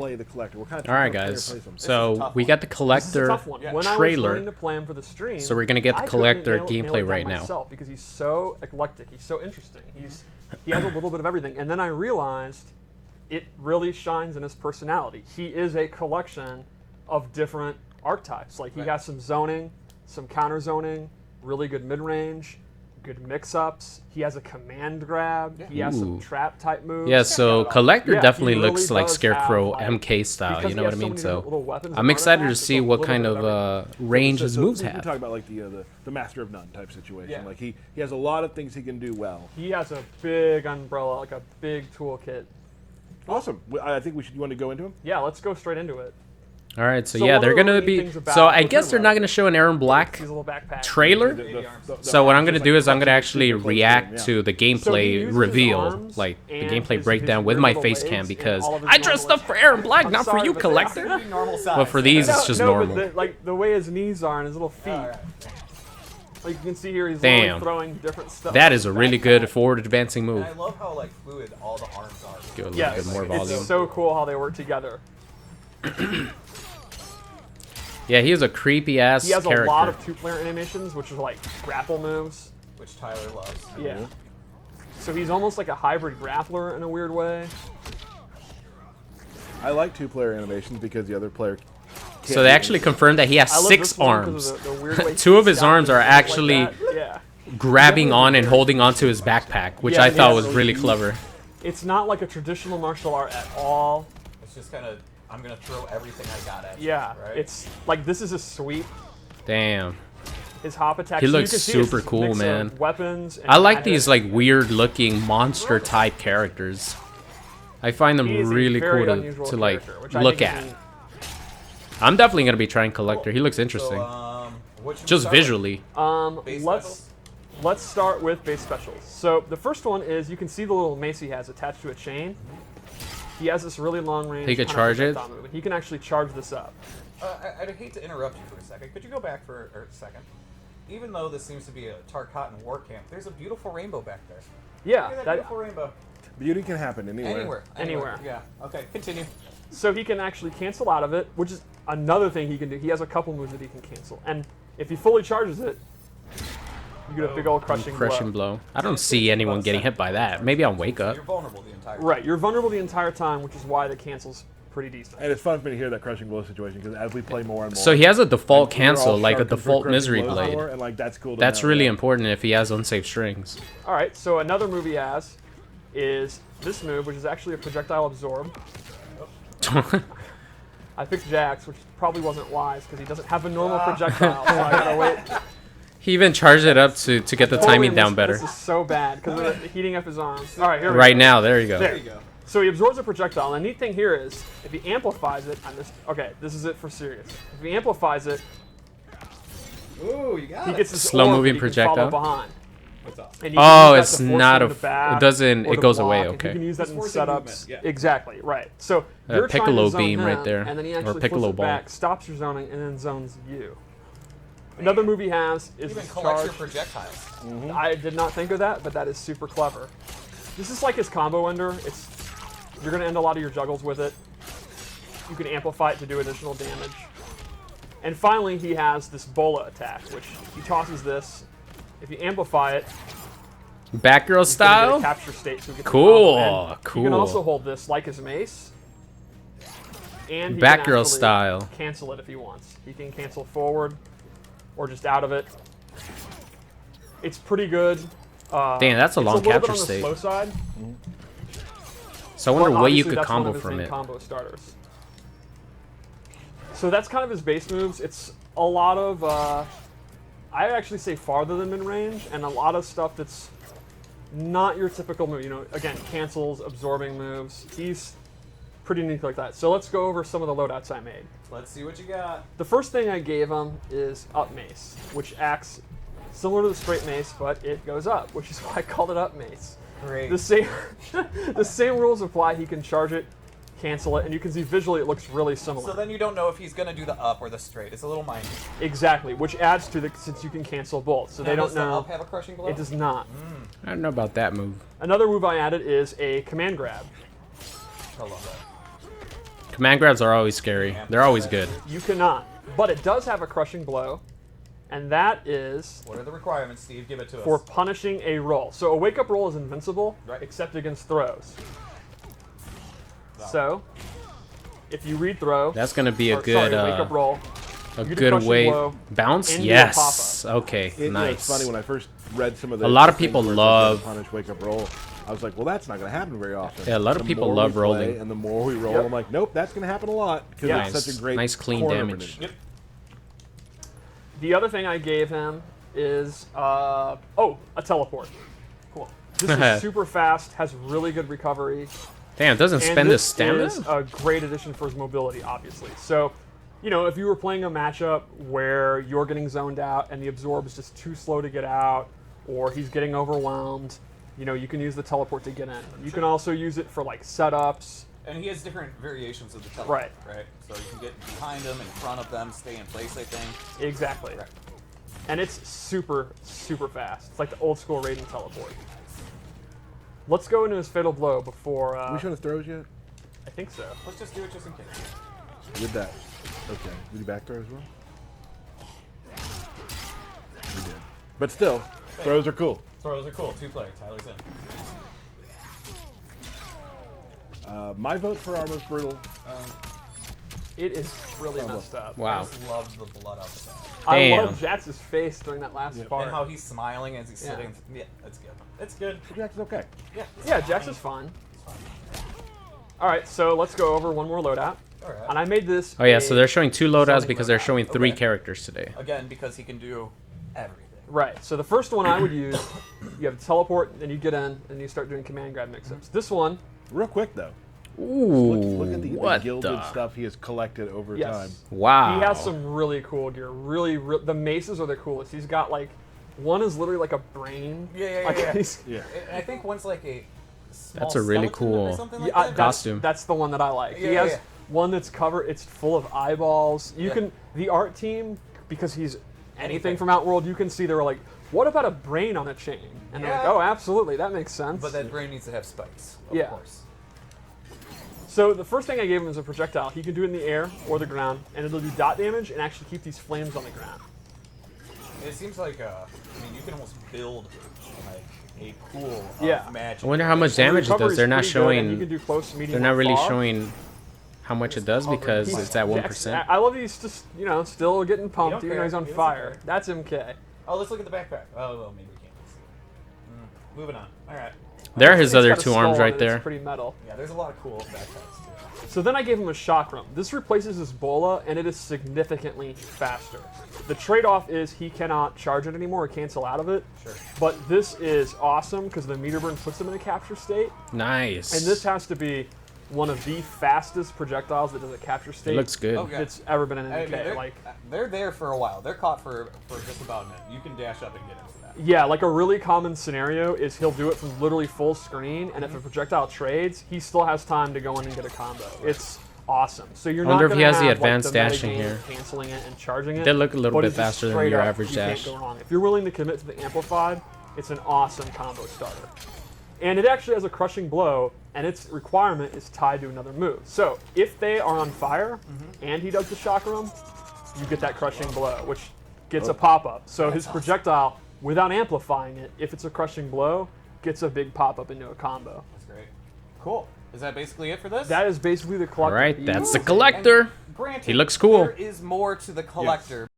play the Kollector? What kind of All right, guys. So we got the Kollector trailer. So we're gonna get the Kollector gameplay right now. Because he's so eclectic, he's so interesting. He has a little bit of everything, and then I realized it really shines in his personality. He is a collection of different archetypes. Like he has some zoning, some counter zoning, really good mid range, good mix-ups. He has a command grab. He has some trap type moves. Yeah, so Kollector definitely looks like Scarecrow MK style, you know what I mean? So I'm excited to see what kind of range his moves have. We talk about like the Master of None type situation. Yeah. Like he has a lot of things he can do well. He has a big umbrella, like a big toolkit. Awesome. I think you want to go into him? Yeah, let's go straight into it. All right, so yeah, they're gonna be. So I guess they're not gonna show an Aaron Black trailer. So what I'm gonna do is I'm gonna actually react to the gameplay reveal, like the gameplay breakdown with my face cam, because I dressed up for Aaron Black, not for you, Kollector. But for these, it's just normal. But like the way his knees are and his little feet. Like you can see here, he's throwing different stuff. That is a really good forward advancing move. And I love how like fluid all the arms are. Give a little bit more volume. It's so cool how they work together. Yeah, he is a creepy ass character. He has a lot of two-player animations, which are like grapple moves, which Tyler loves. Yeah. So he's almost like a hybrid grappler in a weird way. I like two-player animations because the other player. So they actually confirmed that he has 6 arms. The 2 of his arms are actually grabbing on and holding onto his backpack, which I thought was really clever. It's not like a traditional martial art at all. It's just kind of, I'm going to throw everything I got at you. Yeah, right? it's like this is a sweep. Damn. His hop attack. He looks super cool, man. Weapons. And I like these like weird looking monster type characters. I find them really cool to like look at. I'm definitely gonna be trying Kollector. He looks interesting. So, just visually. Let's start with base specials. So the first one is you can see the little mace he has attached to a chain. He has this really long range. He could charge it. Move, and he can actually charge this up. I'd hate to interrupt you for a second. Could you go back for a second? Even though this seems to be a Tarkatan war camp, there's a beautiful rainbow back there. Yeah, that beautiful rainbow. Beauty can happen anywhere. Anywhere. Yeah. Okay. Continue. So he can actually cancel out of it, which is another thing he can do. He has a couple moves that he can cancel, and if he fully charges it, you get a big old crushing blow. I don't see anyone getting hit by that. Maybe on Wake Up. You're vulnerable the entire time. Right, you're vulnerable the entire time, which is why the cancel's pretty decent. And it's fun for me to hear that crushing blow situation, because as we play more and more... So he has a default cancel, like a default Misery Blade. And like, that's cool. That's really important if he has unsafe strings. Alright, so another move he has is this move, which is actually a projectile absorb. I picked Jax, which probably wasn't wise, because he doesn't have a normal projectile, so I gotta wait. He even charged it up to get the timing down better. This is so bad because of heating up his arms. All right, here we go. Right now, there you go. There you go. So he absorbs a projectile, and the neat thing here is, if he amplifies it, okay, this is it for serious. If he amplifies it, ooh, you got he gets this slow-moving projectile. Behind. Oh, it's not a. It doesn't. It goes away. Okay. You can use that in setups. Yeah. Exactly. Right. So you're Piccolo trying to beam him, right there, and then he actually or Piccolo ball. Back, stops your zoning, and then zones you. Another move he has is even collects your projectiles. I did not think of that, but that is super clever. This is like his combo ender. You're going to end a lot of your juggles with it. You can amplify it to do additional damage. And finally, he has this bola attack, which he tosses this. If you amplify it, Batgirl style? Capture state, so cool. You can also hold this like his mace. And he Batgirl style. Cancel it if he wants. He can cancel forward or just out of it. It's pretty good. Damn, that's a long capture state. Slow side. So I wonder what you could combo from it. Combo starters. So that's kind of his base moves. It's a lot of, I actually say farther than mid-range, and a lot of stuff that's not your typical move. You know, again, cancels, absorbing moves. He's pretty unique like that. So let's go over some of the loadouts I made. Let's see what you got. The first thing I gave him is up mace, which acts similar to the straight mace, but it goes up, which is why I called it up mace. Great. The same rules apply. He can charge it, cancel it, and you can see visually it looks really similar. So then you don't know if he's going to do the up or the straight. It's a little minor. Exactly, which adds to the, since you can cancel both. So now they don't know. Does the up have a crushing blow? It does not. I don't know about that move. Another move I added is a command grab. I love that. Command grabs are always scary. They're always good. You cannot. But it does have a crushing blow, and that is... What are the requirements, Steve? Give it to us. For punishing a roll. So a wake-up roll is invincible, Right. except against throws. So, if you read throw... That's going to be a or, good... sorry, wake-up roll. A you do good crushing way. blow Bounce? and do a Yes. pop-up. Okay, It's nice. funny when I first read some of the. A lot of things people where it says love- punish wake up roll. I was like, well, that's not going to happen very often. Yeah, a lot of The people more love we play rolling. and the more we roll, Yep. I'm like, nope, that's going to happen a lot because Yeah. it's such a great, Nice clean corner damage. maneuver. Yep. The other thing I gave him is... a teleport. Cool. This is super fast, has really good recovery. Damn, it doesn't And spend the this stamina? is a great addition for his mobility, obviously. So, you know, if you were playing a matchup where you're getting zoned out and the absorb is just too slow to get out, or he's getting overwhelmed, you know, you can use the teleport to get in. You can also use it for like setups. And he has different variations of the teleport, Right. right? So you can get behind them, in front of them, stay in place, I think. Exactly. Right. And it's super, super fast. It's like the old school raiding teleport. Let's go into his fatal blow before. We showing his throws yet? I think so. Let's just do it just in case. Did that. Okay. Did you back throw as well? We did. But still, throws are cool. Throws are cool. 2 player. Tyler's in. My vote for our most brutal. It is really messed up. I Wow. just love the blood out of that. I Damn. love Jatz's face during that last part. And how he's smiling as he's Yeah. sitting. Yeah, that's good. It's good. Jackson's okay. Yeah. Yeah, Jax is fine. All right, so let's go over one more loadout. All right. And I made this. Oh yeah, so they're showing 2 loadouts Something because like they're that. showing 3 Okay. characters today. Again, because he can do everything. Right. So the first one I would use, you have teleport, then you get in, and you start doing command grab mix-ups. This one, Real quick though. Ooh, Look at the what gilded the? stuff he has collected over yes, time. Wow. he has some really cool gear. The maces are the coolest. He's got like, one is literally like a brain. Yeah. Like, he's- Yeah. And I think one's like a small That's a really skeleton or cool something like Yeah, that. costume. That's the one that I like. Yeah, he has yeah. one that's covered. It's full of eyeballs. You Yeah. can the art team, because he's anything Anything. from Outworld. You can see they were like, what about a brain on a chain? And they're like, Yeah. oh, absolutely, that makes sense. But that brain needs to have spikes, of Yeah. course. So the first thing I gave him is a projectile. He can do it in the air or the ground, and it'll do dot damage and actually keep these flames on the ground. It seems like, I mean, you can almost build like a pool of Yeah. magic. I wonder how much And the damage it recovery does. is They're not pretty good, and you showing. can do close, medium, They're not or really far. showing how much it does because He's- it's at Jax- 1%. I love that he's just, you know, still getting pumped, don't even though care. he's on He doesn't fire. care. That's MK. Oh, let's look at the backpack. Oh, well, maybe we can't see it. Moving on. All right. There are his It's other got a 2 skull arms on right it, there. It's pretty metal. Yeah, there's a lot of cool backpacks too. So then I gave him a chakram. This replaces his bola, and it is significantly faster. The trade-off is he cannot charge it anymore or cancel out of it. Sure. But this is awesome because the meter burn puts him in a capture state, Nice. and this has to be one of the fastest projectiles that does a capture state It looks good. Okay. that's ever been in I mean, MK. they're there for a while. They're caught for just about a minute. You can dash up and get into that. Yeah, like a really common scenario is he'll do it from literally full screen, and if a projectile trades, he still has time to go in and get a combo. It's awesome. So you're Wonder not if he gonna has the have, advanced like, dashing metagame here. canceling it and charging it. They look a little but bit it's just faster than straight your up, average you dash. Can't go wrong. If you're willing to commit to the amplified, it's an awesome combo starter. And it actually has a crushing blow, and its requirement is tied to another move. So if they are on fire and he does the chakram, you get that crushing blow, which gets a pop-up. So his projectile, without amplifying it, if it's a crushing blow, gets a big pop-up into a combo. That's great. Cool. Is that basically it for this? That is basically the collector. All right, piece. that's the collector. Granted, He looks cool. There is more to the collector.